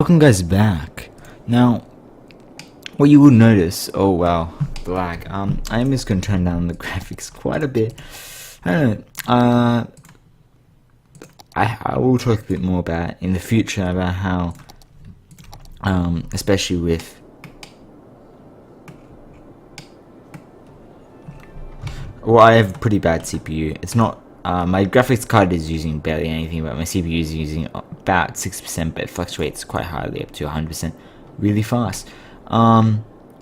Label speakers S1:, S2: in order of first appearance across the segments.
S1: Welcome guys back. Now, what you will notice, oh wow, the lag. I am just going to turn down the graphics quite a bit. I don't know, I will talk a bit more about in the future about how, especially with, well, I have a pretty bad CPU. It's not, my graphics card is using barely anything, but my CPU is using about 6%, but it fluctuates quite highly up to 100% really fast.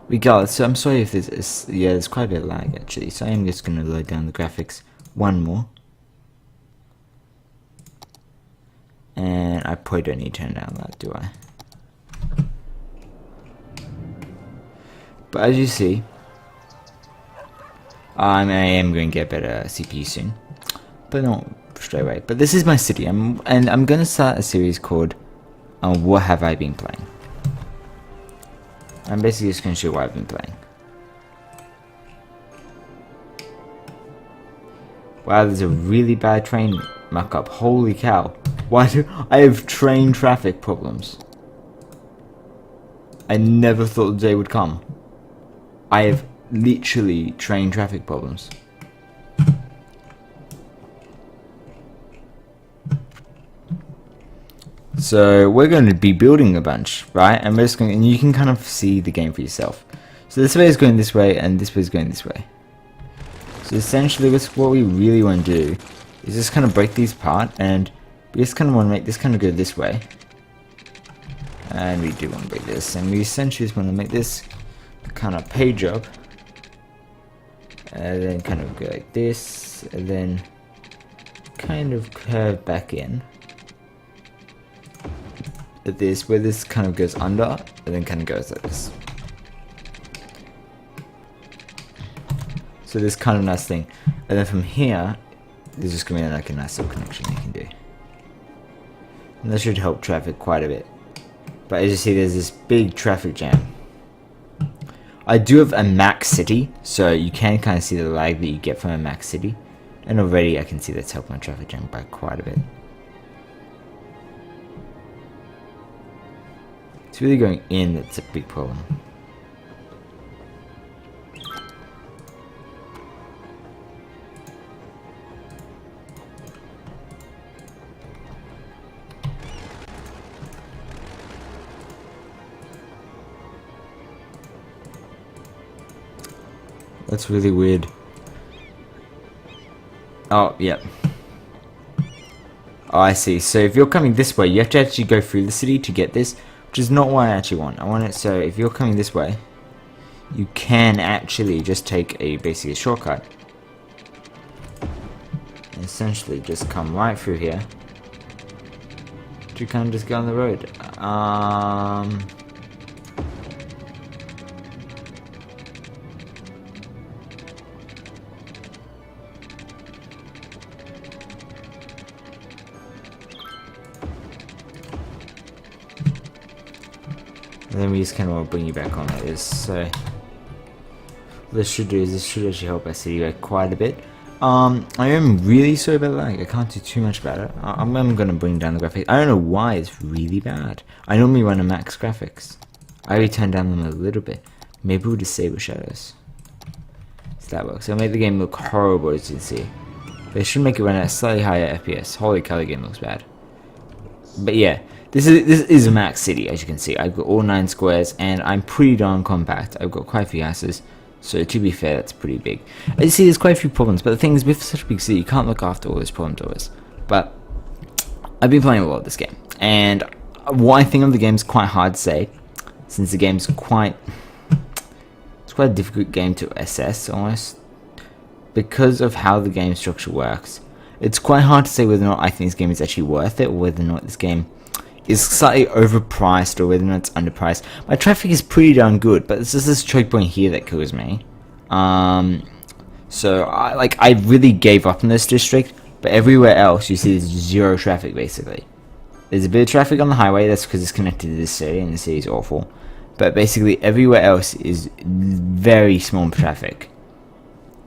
S1: Regardless, so I'm sorry if there's quite a bit of lag actually, so I'm just going to load down the graphics one more. And I probably don't need to turn down that, do I? But as you see, I am going to get better CPU soon, but not straight away. But this is my city, and I'm going to start a series called What Have I Been Playing? I'm basically just going to show what I've been playing. Wow, there's a really bad train muck up. Holy cow. Why do I have train traffic problems? I never thought the day would come. I have literally train traffic problems. So we're going to be building a bunch, right? And we're just going, and you can kind of see the game for yourself. So this way is going this way, and this way is going this way. So essentially, what we really want to do is just kind of break these apart, and we just kind of want to make this kind of go this way. And we do want to break this, and we essentially just want to make this kind of page up, and then kind of go like this, and then kind of curve back in. At this, where this kind of goes under, and then kind of goes like this. So this kind of nice thing, and then from here, there's just gonna be like a nice little connection you can do, and that should help traffic quite a bit. But as you see, there's this big traffic jam. I do have a max city, so you can kind of see the lag that you get from a max city, and already I can see that's helped my traffic jam by quite a bit. It's really going in that's a big problem. That's really weird. Oh, yeah. Oh, I see. So if you're coming this way, you have to actually go through the city to get this, which is not what I actually want. I want it so if you're coming this way, you can actually just take basically a shortcut. And essentially just come right through here to kind of just go on the road. And then we just kind of want to bring you back on like this. So what this should do is this should actually help our city like quite a bit. I am really sorry about lag. I can't do too much about it. I'm going to bring down the graphics. I don't know why it's really bad. I normally run a max graphics. I already turned down them a little bit. Maybe we'll disable shadows. So that works. It'll make the game look horrible, as you can see. They should make it run at a slightly higher FPS. Holy cow, the game looks bad. But yeah. This is a max city, as you can see. I've got all 9 squares, and I'm pretty darn compact. I've got quite a few houses, so to be fair, that's pretty big. As you see, there's quite a few problems, but the thing is, with such a big city, you can't look after all those problems always. But I've been playing a lot of this game, and what I think of the game is quite hard to say, since the game's it's quite a difficult game to assess, almost, because of how the game structure works. It's quite hard to say whether or not I think this game is actually worth it, or whether or not this game is slightly overpriced or whether or not it's underpriced. My traffic is pretty darn good, but it's just this choke point here that kills me. So I really gave up on this district, but everywhere else you see there's zero traffic basically. There's a bit of traffic on the highway, that's because it's connected to this city, and the city is awful. But basically everywhere else is very small traffic.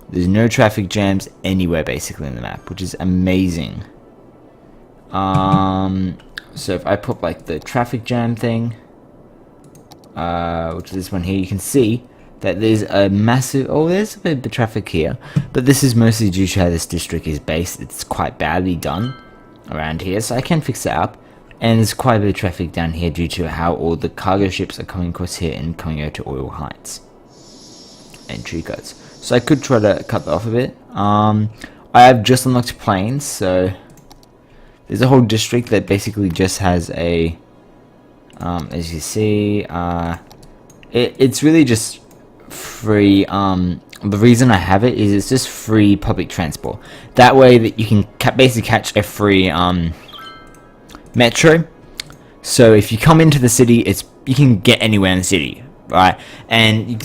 S1: There's no traffic jams anywhere basically in the map, which is amazing. So if I put like the traffic jam thing, which is this one here, you can see that there's a massive, there's a bit of traffic here, but this is mostly due to how this district is based. It's quite badly done around here, so I can fix it up. And there's quite a bit of traffic down here due to how all the cargo ships are coming across here and coming over to Oil Heights and tree cuts. So I could try to cut that off a bit. I have just unlocked planes, so there's a whole district that basically just has a, as you see, it's really just free. The reason I have it is it's just free public transport. That way that you can basically catch a free metro. So if you come into the city, you can get anywhere in the city, right? And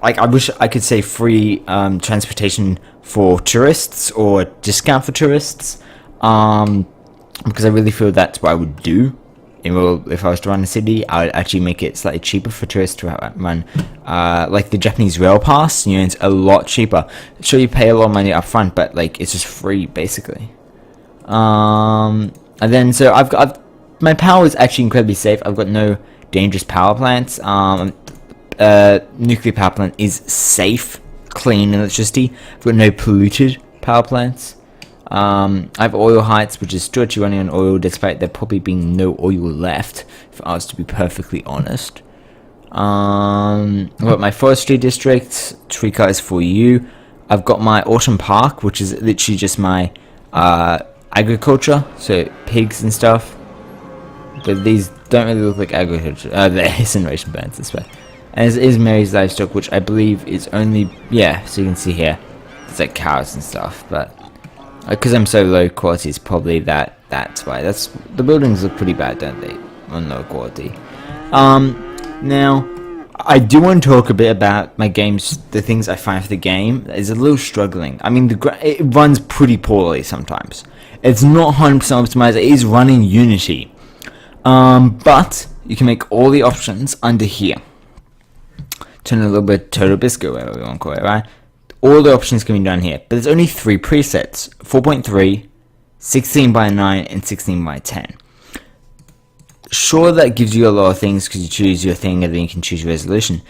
S1: I wish I could say free transportation for tourists or discount for tourists, because I really feel that's what I would do. If I was to run a city, I would actually make it slightly cheaper for tourists to run, like the Japanese rail pass. You know, it's a lot cheaper. Sure, you pay a lot of money up front, but like it's just free basically. And then so my power is actually incredibly safe. I've got no dangerous power plants. Nuclear power plant is safe, clean electricity. I've got no polluted power plants. I have Oil Heights, which is still actually running on oil, despite there probably being no oil left, if I was to be perfectly honest. I've got my forestry district, tree cut is for you. I've got my autumn park, which is literally just my agriculture, so pigs and stuff. But these don't really look like agriculture. They're incineration plants, this way. And it is Mary's livestock, which I believe is only, yeah, so you can see here, it's like cows and stuff, but because I'm so low quality, it's probably that's why. The buildings look pretty bad, don't they, on low quality. Now, I do want to talk a bit about my games, the things I find for the game is a little struggling. I mean, it runs pretty poorly sometimes. It's not 100% optimized, it is running Unity. But you can make all the options under here. Turn a little bit Total Biscuit, whatever we want to call it, right? All the options can be done here, but there's only 3 presets: 4.3, 16:9, and 16:10. Sure, that gives you a lot of things because you choose your thing and then you can choose your resolution.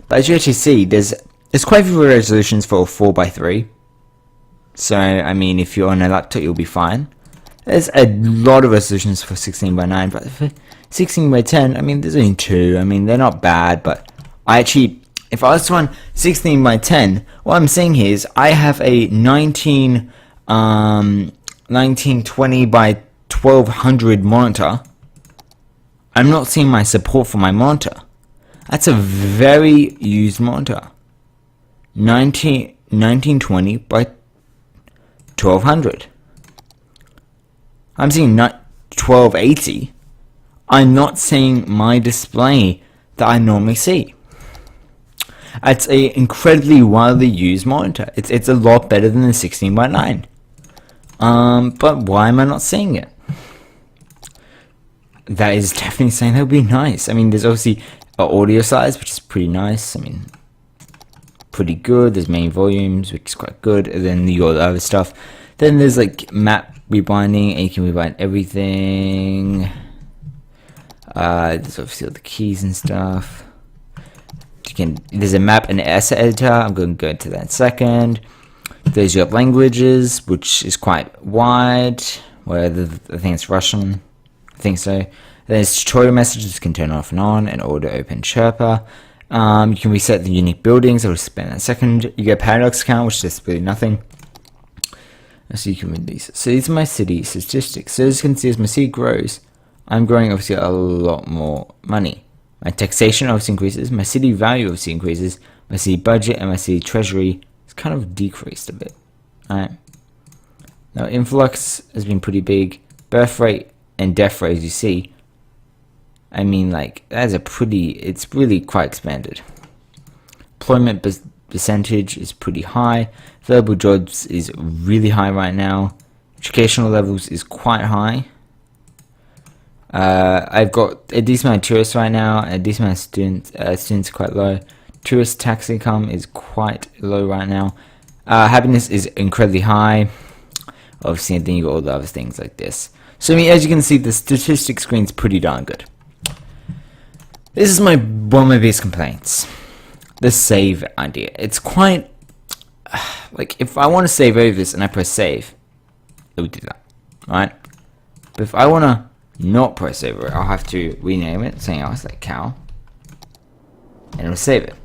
S1: But as you actually see, there's quite a few resolutions for 4:3. So I mean, if you're on a laptop, you'll be fine. There's a lot of resolutions for 16:9, but for 16:10, I mean, there's only 2. I mean, they're not bad, but if I was to run 16:10, what I'm saying here is I have a 1920 by 1200 monitor. I'm not seeing my support for my monitor. That's a very used monitor. 1920 by 1200. I'm seeing 1280. I'm not seeing my display that I normally see. It's an incredibly widely used monitor. It's a lot better than the 16:9. But why am I not seeing it? That is definitely something that would be nice. I mean, there's obviously audio size, which is pretty nice. I mean, pretty good. There's main volumes, which is quite good. And then you got the other stuff. Then there's like map rebinding, and you can rebind everything. There's obviously all the keys and stuff. There's a map and asset editor. I'm going to go into that in a second. There's your languages, which is quite wide. Where I think it's Russian. I think so. There's tutorial messages you can turn off and on, and auto open chirper. You can reset the unique buildings. I'll explain that in a second. You get paradox count, which is really nothing. So you can read these. So these are my city statistics. So as you can see, as my city grows, I'm growing obviously a lot more money. My taxation obviously increases, my city value obviously increases, my city budget and my city treasury is kind of decreased a bit. Alright. Now influx has been pretty big. Birth rate and death rate, as you see, I mean, like, that's it's really quite expanded. Employment percentage is pretty high. Available jobs is really high right now. Educational levels is quite high. I've got a decent amount of tourists right now, and a decent amount of students. Students are quite low. Tourist tax income is quite low right now. Happiness is incredibly high. Obviously, and then you got all the other things like this. So I mean, as you can see, the statistics screen's pretty darn good. This is one of my biggest complaints. The save idea. It's quite like, if I want to save over this and I press save, it would do that, right? But if I want to not press over it, I'll have to rename it something else like cow, and it'll save it.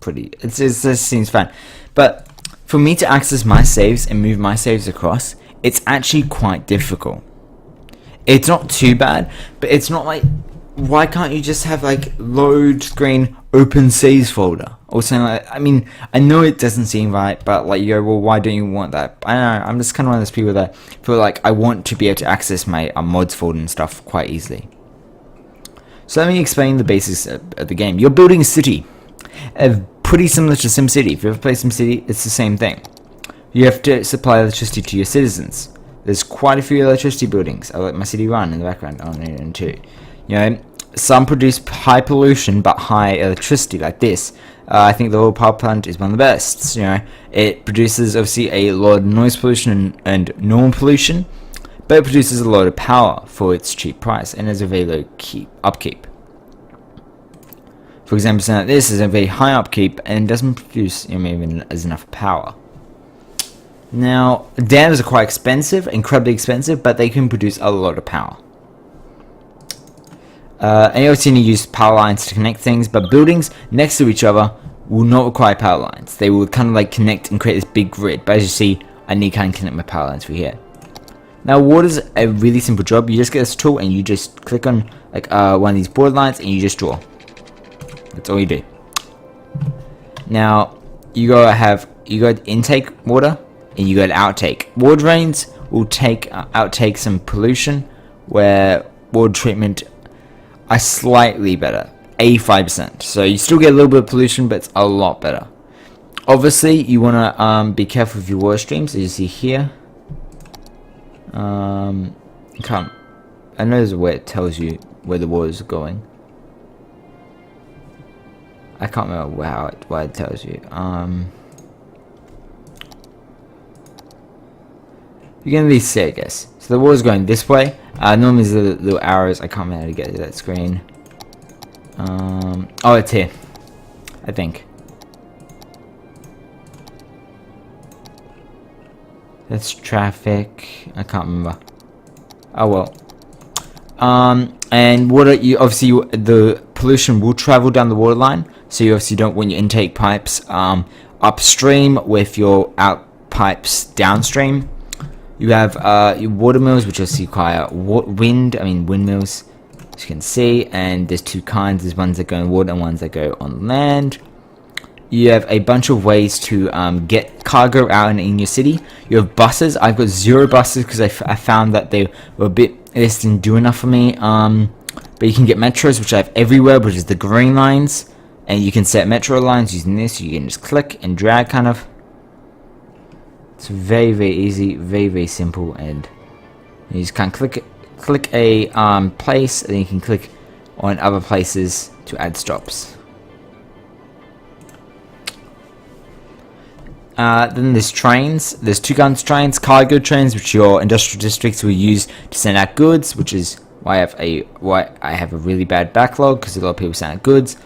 S1: It just seems fun. But for me to access my saves and move my saves across, it's actually quite difficult. It's not too bad, but it's not like, why can't you just have like load screen open saves folder or something like that? I mean, I know it doesn't seem right, but like, you go, well, why don't you want that? I don't know, I'm just kind of one of those people that feel like I want to be able to access my mods folder and stuff quite easily. So let me explain the basics of the game. You're building a city, pretty similar to SimCity. If you ever played SimCity, it's the same thing. You have to supply electricity to your citizens. There's quite a few electricity buildings. I let my city run in the background. Oh, and two. You know, some produce high pollution but high electricity, like this. I think the oil power plant is one of the best. You know, it produces obviously a lot of noise pollution and normal pollution, but it produces a lot of power for its cheap price and has a very low upkeep. For example, something like this is a very high upkeep and doesn't produce, you know, even as enough power. Now, dams are quite expensive, incredibly expensive, but they can produce a lot of power. And you obviously need to use power lines to connect things, but buildings next to each other will not require power lines. They will kind of like connect and create this big grid. But as you see, I need to kind of connect my power lines through here. Now, water's a really simple job. You just get this tool and you just click on like one of these border lines and you just draw. That's all you do. Now, you go to intake water and you go to outtake. Water drains will outtake some pollution, where water treatment are slightly better, 85%. So you still get a little bit of pollution, but it's a lot better. Obviously, you want to be careful with your water streams, as you see here. I know there's a way it tells you where the water is going. I can't remember why it tells you. You can at least see, I guess. So the water's going this way. Normally there's the little arrows. I can't remember how to get to that screen. Oh, it's here, I think. That's traffic. I can't remember. Oh well. And water, the pollution will travel down the water line. So you obviously don't want your intake pipes upstream with your out pipes downstream. You have your water mills, which obviously require windmills, as you can see. And there's two kinds. There's ones that go in water and ones that go on land. You have a bunch of ways to get cargo out in your city. You have buses. I've got 0 buses because I found that they were a bit, this didn't do enough for me. But you can get metros, which I have everywhere, which is the green lines. And you can set metro lines using this. You can just click and drag, kind of. It's very, very easy, very, very simple, and you just kind of click a place, and then you can click on other places to add stops. Then there's trains. There's 2 kinds of trains: cargo trains, which your industrial districts will use to send out goods, which is why I have a really bad backlog, because a lot of people send out goods.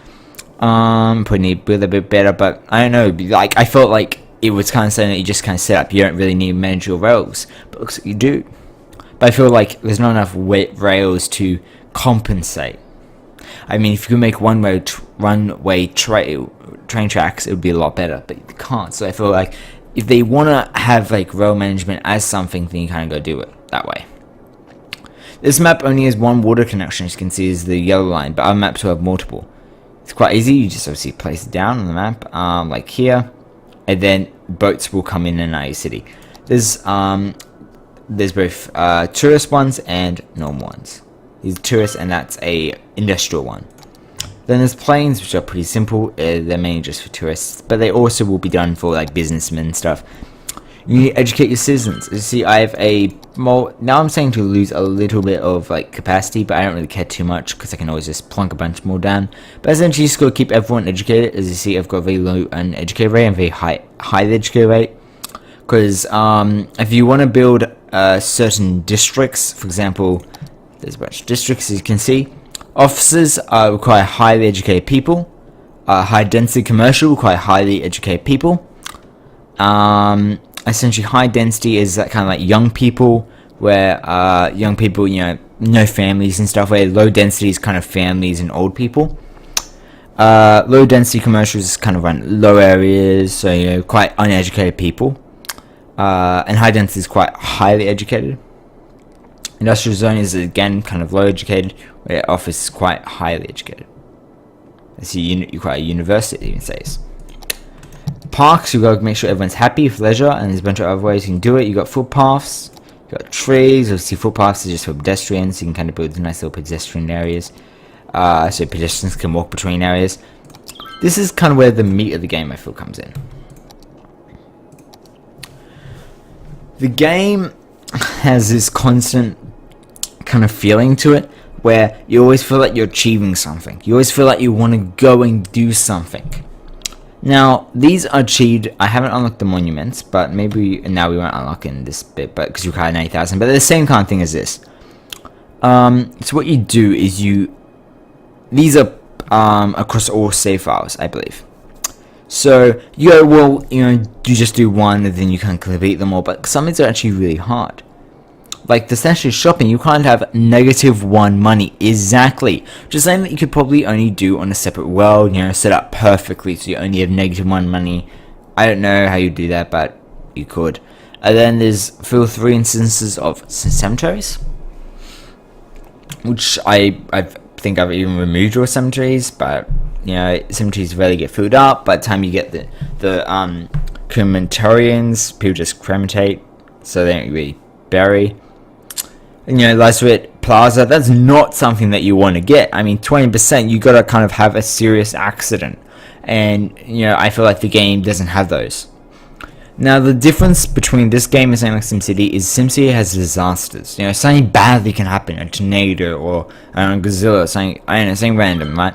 S1: Probably need to build a bit better, but I don't know. Like, I felt like it was kind of something that you just kind of set up. You don't really need to manage your rails, but it looks like you do. But I feel like there's not enough rails to compensate. I mean, if you can make one-way train tracks, it would be a lot better, but you can't. So I feel like if they want to have like rail management as something, then you kind of go do it that way. This map only has 1 water connection, as you can see, is the yellow line, but other maps will have multiple. It's quite easy. You just obviously place it down on the map, like here. And then boats will come in and out of your city. There's both tourist ones and normal ones. These are tourists, and that's a industrial one. Then there's planes, which are pretty simple. They're mainly just for tourists, but they also will be done for like businessmen and stuff. You need to educate your citizens. As you see, I have now I'm saying to lose a little bit of like capacity, but I don't really care too much because I can always just plunk a bunch more down. But essentially, just gotta keep everyone educated. As you see, I've got a very low uneducated rate and very high educated rate. Because if you want to build certain districts. For example, there's a bunch of districts, as you can see. Offices require highly educated people. High density commercial require highly educated people. Essentially, high density is that kind of like young people, where young people, no families and stuff. Where low density is kind of families and old people. Low density commercials kind of run low areas, so quite uneducated people. And high density is quite highly educated. Industrial zone is again kind of low educated, where office is quite highly educated. That's quite a university, even says. Parks, you got to make sure everyone's happy with leisure, and there's a bunch of other ways you can do it. You got footpaths, you got trees. Obviously, footpaths are just for pedestrians. You can kind of build nice little pedestrian areas, so pedestrians can walk between areas. This is kind of where the meat of the game, I feel, comes in. The game has this constant kind of feeling to it, where you always feel like you're achieving something. You always feel like you want to go and do something. Now, these are achieved. I haven't unlocked the monuments, but maybe now we won't unlock in this bit, but because you require 90,000. But they're the same kind of thing as this. So what you do is these are across all save files, I believe. So you go, well, you just do one and then you can complete them all. But some of these are actually really hard. Like the Saturday shopping, you can't have -1 money exactly. Just saying that you could probably only do on a separate world, set up perfectly so you only have -1 money. I don't know how you do that, but you could. And then there's fill 3 instances of cemeteries, which I think I've even removed all cemeteries, but cemeteries rarely get filled up. By the time you get the crematorians, people just crematate, so they don't really bury. Lazaret Plaza, that's not something that you want to get. I mean, 20%, you gotta kind of have a serious accident. And, I feel like the game doesn't have those. Now, the difference between this game and something like SimCity is SimCity has disasters. Something badly can happen, a tornado or a Godzilla, something random, right?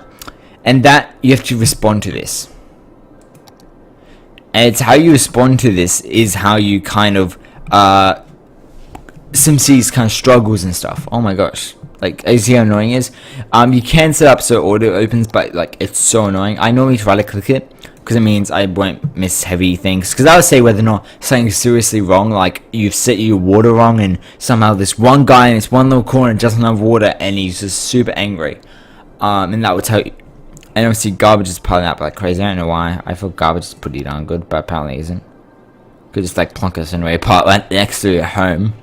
S1: And that, you have to respond to this. And it's how you respond to this is how you kind of, SimCity's kind of struggles and stuff. Oh my gosh. Like, you see how annoying it is? You can set up so audio opens, but like, it's so annoying. I normally try to click it, because it means I won't miss heavy things. Because I would say whether or not something's seriously wrong, like you've set your water wrong, and somehow this one guy in this one little corner doesn't have water, and he's just super angry. And that would tell you. And obviously garbage is piling up like crazy. I don't know why. I feel garbage is pretty darn good, but apparently isn't. Could just like plunk us into a part right next to your home.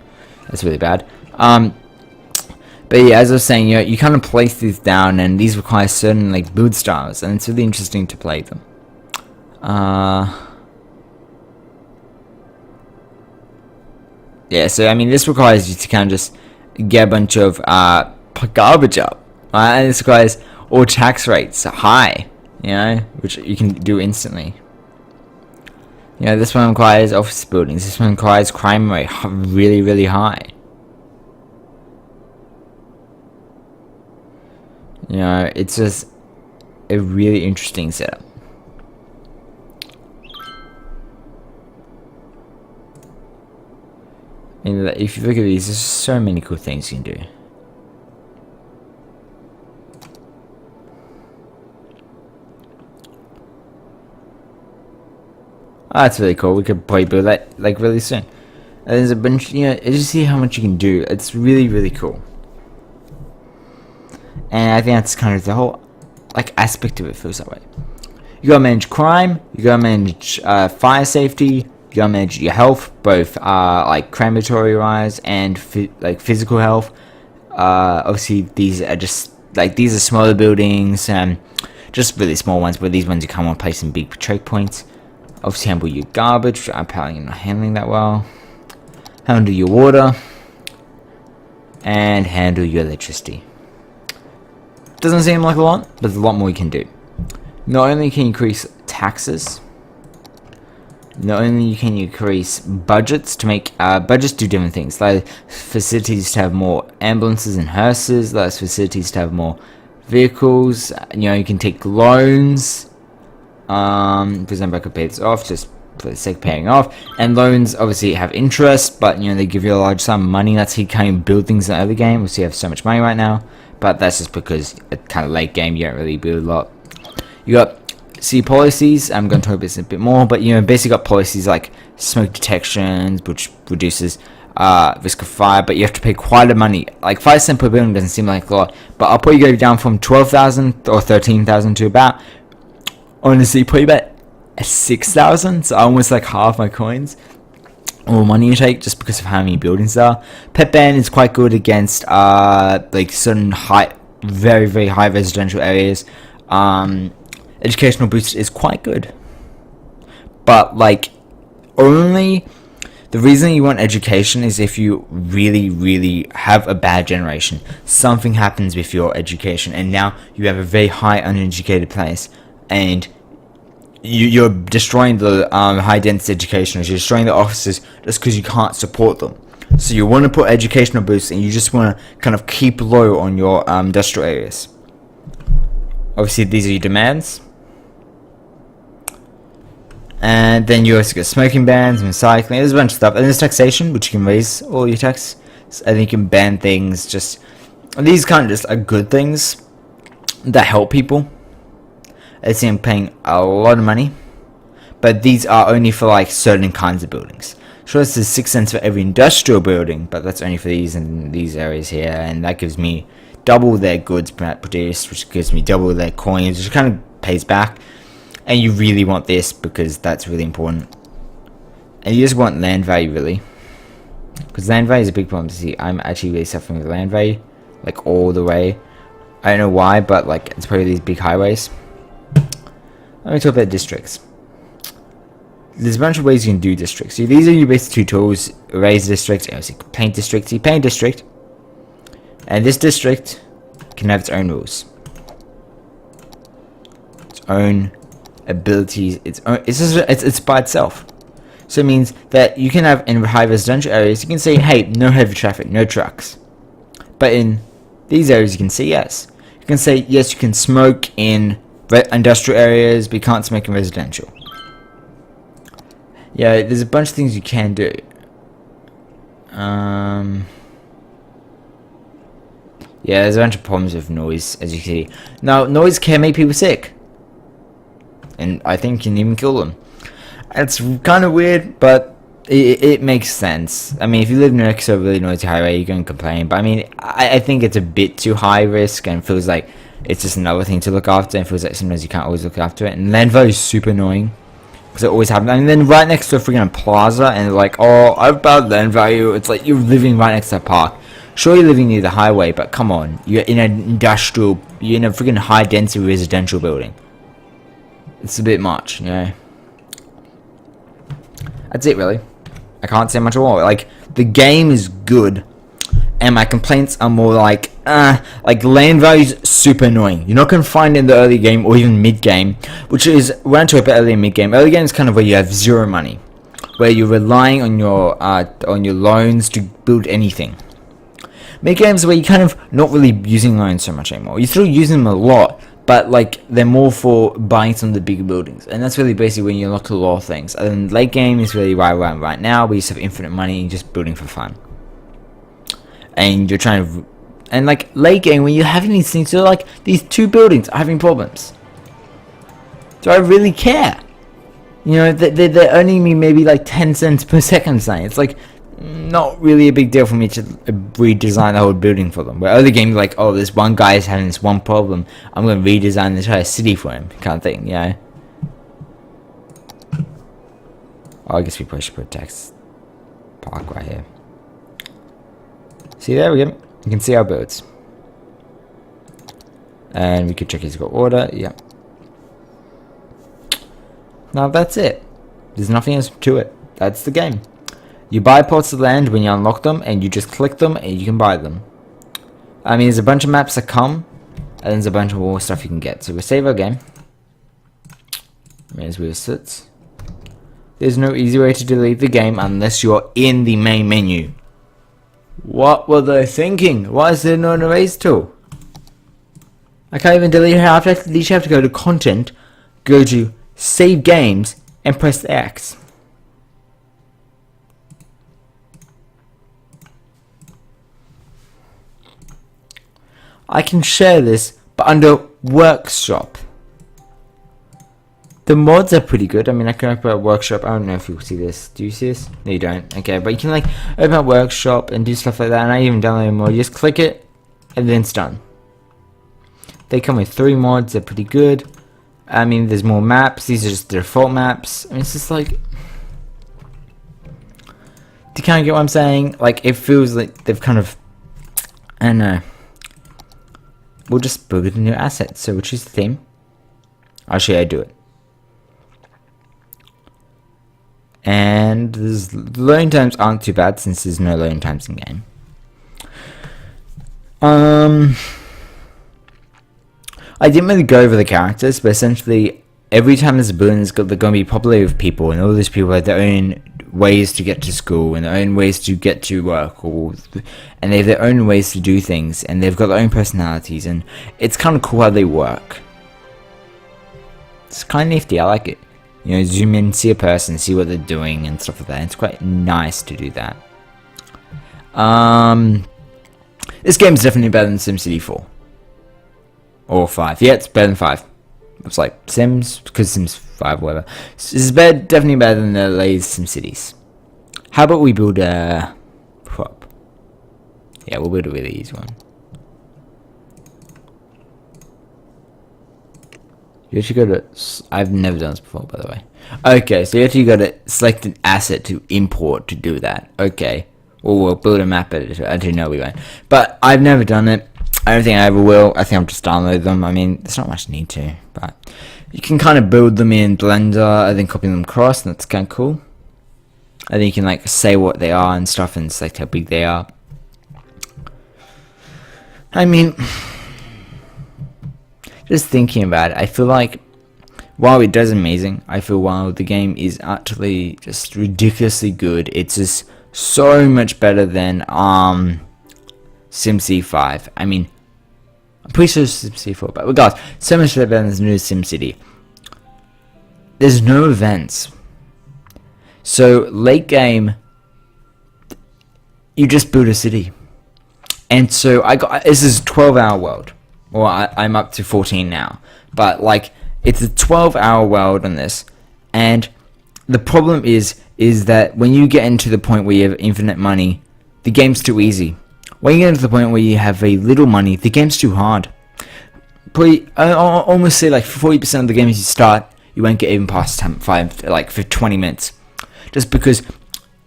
S1: That's really bad. But yeah, as I was saying, you kind of place these down, and these require certain like build styles, and it's really interesting to play them. Yeah, so I mean, this requires you to kind of just get a bunch of garbage up, right? And this requires all tax rates high, which you can do instantly. This one requires office buildings. This one requires crime rate really, really high. It's just a really interesting setup. And if you look at these, there's so many cool things you can do. Oh, that's really cool. We could probably build that like really soon. And there's a bunch, just see how much you can do. It's really, really cool. And I think that's kind of the whole like aspect of it feels that way. You gotta manage crime. You gotta manage fire safety. You gotta manage your health, both like crematory wise and like physical health. Obviously, these are just like these are smaller buildings, just really small ones. But these ones you can't want to place in big choke points. Obviously, handle your garbage, which I'm apparently not handling that well. Handle your water. And handle your electricity. Doesn't seem like a lot, but there's a lot more you can do. Not only can you increase taxes, not only can you increase budgets to make, budgets do different things. Like facilities to have more ambulances and hearses, like facilities to have more vehicles. You can take loans. For example, I could pay this off, just for the sake of paying off. And loans obviously have interest, but you know, they give you a large sum of money. That's how you kind of build things in the early game. Obviously you have so much money right now, but that's just because at kind of late game you don't really build a lot. You got city policies. I'm going to talk about this a bit more, but you know, basically got policies like smoke detections, which reduces risk of fire, but you have to pay quite a money. Like 5 cents per building doesn't seem like a lot, but I'll probably go down from 12,000 or 13,000 to about, honestly, probably about 6,000. So almost like half my coins or money you take, just because of how many buildings there are. Pet ban is quite good against like certain very very high residential areas. Educational boost is quite good, but like only the reason you want education is if you really have a bad generation. Something happens with your education, and now you have a very high uneducated place, and you're destroying the high density educationers. You're destroying the officers just because you can't support them. So you want to put educational boosts, and you just want to kind of keep low on your industrial areas. Obviously, these are your demands. And then you also get smoking bans, recycling, there's a bunch of stuff. And there's taxation, which you can raise all your tax. And then you can ban things. Just these kind of just are good things that help people. I see I'm paying a lot of money, but these are only for like certain kinds of buildings. Sure, this is 6 cents for every industrial building, but that's only for these and these areas here, and that gives me double their goods produced, which gives me double their coins, which kind of pays back. And you really want this because that's really important. And you just want land value, really, because land value is a big problem to see. I'm actually really suffering with land value, like all the way. I don't know why, but like it's probably these big highways. Let me talk about districts. There's a bunch of ways you can do districts. So these are your basic two tools: erase district, paint district. So you paint district, and this district can have its own rules, its own abilities, it's by itself. So it means that you can have in high residential areas, you can say, hey, no heavy traffic, no trucks. But in these areas, you can say yes. You can say yes, you can smoke in industrial areas, but you can't smoke in residential. Yeah, there's a bunch of things you can do. Yeah, there's a bunch of problems with noise, as you can see. Now, noise can make people sick, and I think can even kill them. It's kind of weird, but it makes sense. I mean, if you live next to a really noisy highway, you're going to complain. But I mean, I think it's a bit too high risk, and feels like it's just another thing to look after, and feels like sometimes you can't always look after it. And land value is super annoying, because it always happens. And then right next to a freaking plaza, and they're like, oh, I've bad land value. It's like you're living right next to a park. Sure, you're living near the highway, but come on, you're in an industrial, you're in a freaking high density residential building. It's a bit much, you know. That's it, really. I can't say much more. Like, the game is good, and my complaints are more like land value's super annoying. You're not going to find it in the early game or even mid game, which is, we're going to talk about early and mid game. Early game is kind of where you have zero money, where you're relying on your loans to build anything. Mid games where you're kind of not really using loans so much anymore. You're still using them a lot, but like they're more for buying some of the bigger buildings, and that's really basically when you unlock a lot of things. And then late game is really right now, where you just have infinite money and just building for fun. And you're trying to, and like late game when you're having these things, so like these two buildings are having problems. Do I really care? You know, they're earning me maybe like 10 cents per second. Saying it's like not really a big deal for me to redesign the whole building for them. Where other games like, oh, this one guy is having this one problem, I'm going to redesign the entire city for him, kind of thing, you know. Oh, I guess we probably should put a text park right here. See, there we go. You can see our birds. And we could check his order, yeah. Now that's it. There's nothing else to it. That's the game. You buy plots of land when you unlock them, and you just click them and you can buy them. I mean, there's a bunch of maps that come, and there's a bunch of more stuff you can get. So we'll save our game. Here's where it sits. There's no easy way to delete the game unless you're in the main menu. What were they thinking? Why is there no erase tool? I can't even delete it. You have to go to content, go to save games, and press the X. I can share this, but under workshop. The mods are pretty good. I mean, I can open a workshop. I don't know if you'll see this. Do you see this? No, you don't. Okay, but you can like open up workshop and do stuff like that. And I even download a mod. You just click it, and then it's done. They come with 3 mods. They're pretty good. I mean, there's more maps. These are just the default maps. I mean, it's just like, do you kind of get what I'm saying? Like, it feels like they've kind of, I don't know. We'll just build a new asset. So we'll choose the theme. I'll show you how to do it. And the loading times aren't too bad since there's no loading times in game. I didn't really go over the characters, but essentially every time there's a building, they're going to be populated with people, and all these people have their own ways to get to school and their own ways to get to work, and they have their own ways to do things, and they've got their own personalities, and it's kind of cool how they work. It's kind of nifty. I like it. You know, zoom in, see a person, see what they're doing and stuff like that. It's quite nice to do that. This game's definitely better than SimCity 4. Or 5. Yeah, it's better than 5. It's like Sims, because Sims 5 or whatever. This is definitely better than the latest SimCities. How about we build a prop? Yeah, we'll build a really easy one. You actually go to, I've never done this before, by the way. Okay, so you actually got to select an asset to import to do that. Okay, or we'll build a map editor. I didn't know we went, but I've never done it. I don't think I ever will. I think I'll just download them. I mean, there's not much need to, but you can kind of build them in Blender and then copy them across, and that's kind of cool. And then you can like say what they are and stuff, and select how big they are. I mean, just thinking about it, I feel like while it does amazing, I feel while the game is actually just ridiculously good, it's just so much better than SimCity 5. I mean, I'm pretty sure it's SimCity 4, but regardless, so much better than the new SimCity. There's no events. So late game, you just build a city. And so this is a 12-hour world. Well, I'm up to 14 now. But like, it's a 12-hour world on this. And the problem is that when you get into the point where you have infinite money, the game's too easy. When you get to the point where you have very little money, the game's too hard. Probably, I almost say like 40% of the games you start, you won't get even past 5, for 20 minutes. Just because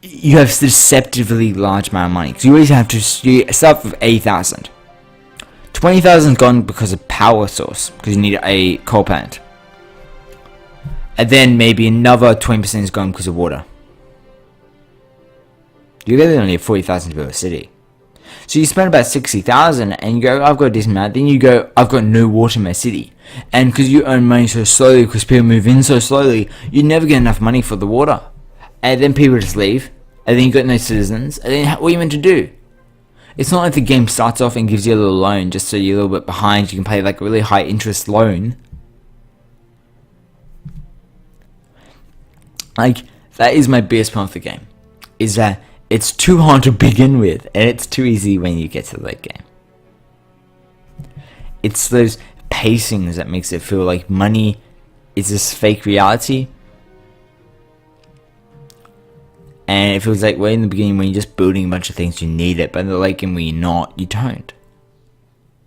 S1: you have deceptively large amount of money. Because you always have to start with 8,000. 20,000 gone because of power source, because you need a coal plant. And then maybe another 20% is gone because of water. You really only have 40,000 to build a city. So you spend about 60,000 and you go, I've got a decent amount. Then you go, I've got no water in my city. And because you earn money so slowly, because people move in so slowly, you never get enough money for the water. And then people just leave. And then you got no citizens. And then what are you meant to do? It's not like the game starts off and gives you a little loan just so you're a little bit behind. You can pay like a really high interest loan. Like, that is my biggest problem with the game. Is that it's too hard to begin with, and it's too easy when you get to the late game. It's those pacings that makes it feel like money is this fake reality. And it feels like way in the beginning when you're just building a bunch of things, you need it, but in the late game when you're not, you don't.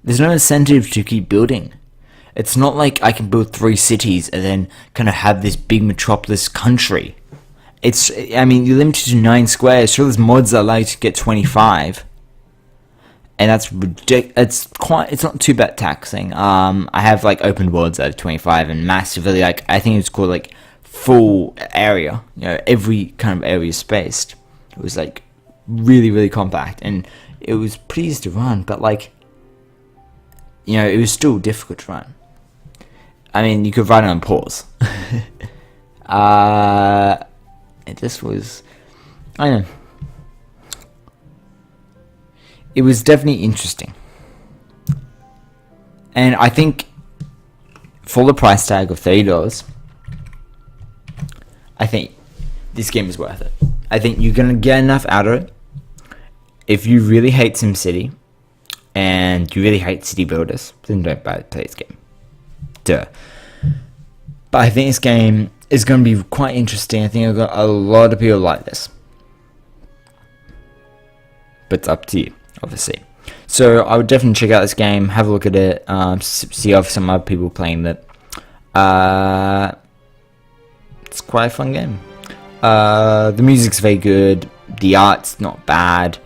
S1: There's no incentive to keep building. It's not like I can build 3 cities and then kind of have this big metropolis country. I mean, you're limited to 9 squares. Sure, there's mods that allow you to get 25. And that's ridiculous. It's not too bad taxing. I have like open worlds out of 25 and massively, like, I think it's called like full area. You know, every kind of area spaced. It was like really, really compact. And it was pretty easy to run, but like, you know, it was still difficult to run. I mean, you could run it on pause. It just was, I don't know. It was definitely interesting. And I think for the price tag of $30, I think this game is worth it. I think you're going to get enough out of it. If you really hate SimCity, and you really hate city builders, then don't play this game. Duh. But I think this game is going to be quite interesting. I think I've got a lot of people like this. But it's up to you, obviously. So I would definitely check out this game, have a look at it, see if some other people playing it. It's quite a fun game. The music's very good. The art's not bad.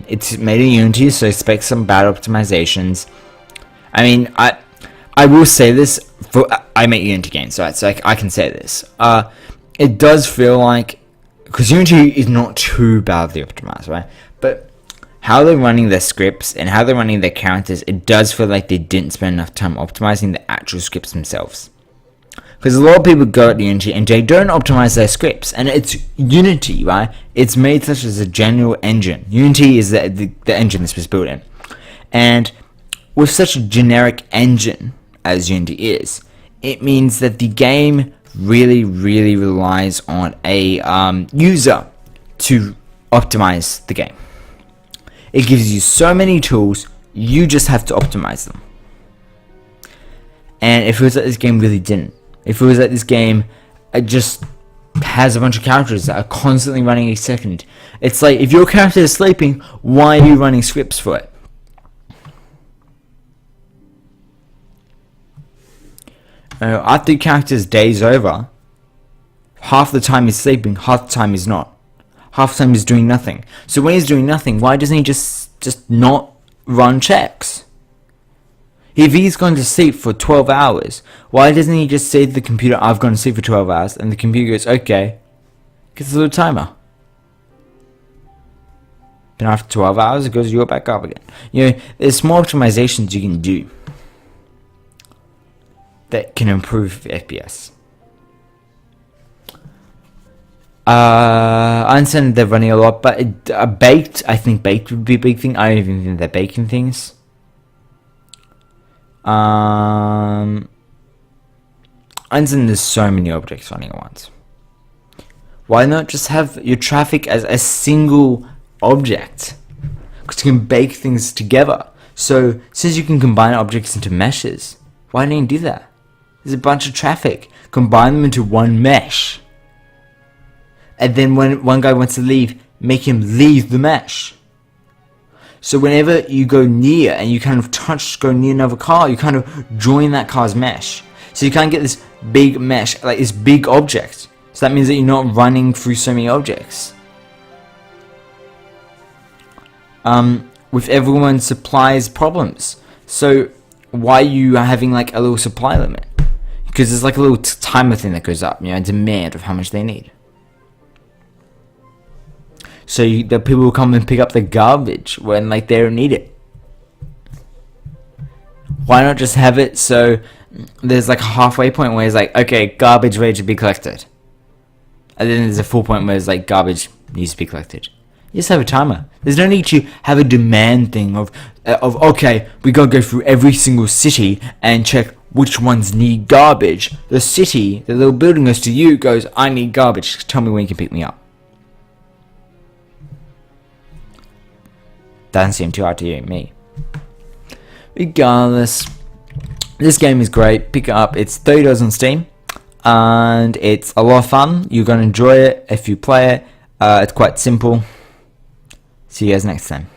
S1: It's made in Unity, so expect some bad optimizations. I mean, I will say this, for I make Unity games, right? So I can say this. It does feel like, because Unity is not too badly optimized, right? But how they're running their scripts and how they're running their characters, it does feel like they didn't spend enough time optimizing the actual scripts themselves. Because a lot of people go at Unity and they don't optimize their scripts, and it's Unity, right? It's made such as a general engine. Unity is the engine this was built in, and with such a generic engine as Unity is, it means that the game really relies on a user to optimize the game. It gives you so many tools, you just have to optimize them. And it feels like this game really didn't. It feels like this game just has a bunch of characters that are constantly running a second. It's like, if your character is sleeping, why are you running scripts for it? After your character's day's over, half the time he's sleeping, half the time he's not. Half the time he's doing nothing. So when he's doing nothing, why doesn't he just not run checks? If he's gone to sleep for 12 hours, why doesn't he just say to the computer, I've gone to sleep for 12 hours, and the computer goes, okay, gets a little timer. Then after 12 hours, it goes, you're back up again. You know, there's small optimizations you can do that can improve FPS. I understand they're running a lot, but I think baked would be a big thing. I don't even think they're baking things. I understand there's so many objects running at once. Why not just have your traffic as a single object? Because you can bake things together. So since you can combine objects into meshes, why don't you do that? There's a bunch of traffic. Combine them into one mesh. And then when one guy wants to leave, make him leave the mesh. So whenever you go near and you kind of go near another car, you kind of join that car's mesh. So you can't get this big mesh, like this big object. So that means that you're not running through so many objects. With everyone's supplies problems. So why are you having like a little supply limit? Because there's like a little timer thing that goes up, you know, demand of how much they need. So the people will come and pick up the garbage when like they don't need it. Why not just have it so there's like a halfway point where it's like, okay, garbage ready to be collected, and then there's a full point where it's like garbage needs to be collected. You just have a timer. There's no need to have a demand thing of okay, we gotta go through every single city and check which ones need garbage. The city, the little building goes to you, goes, I need garbage. Tell me when you can pick me up. Doesn't seem too hard to you, me. Regardless, this game is great. Pick it up. It's $30 on Steam, and it's a lot of fun. You're gonna enjoy it if you play it. It's quite simple. See you guys next time.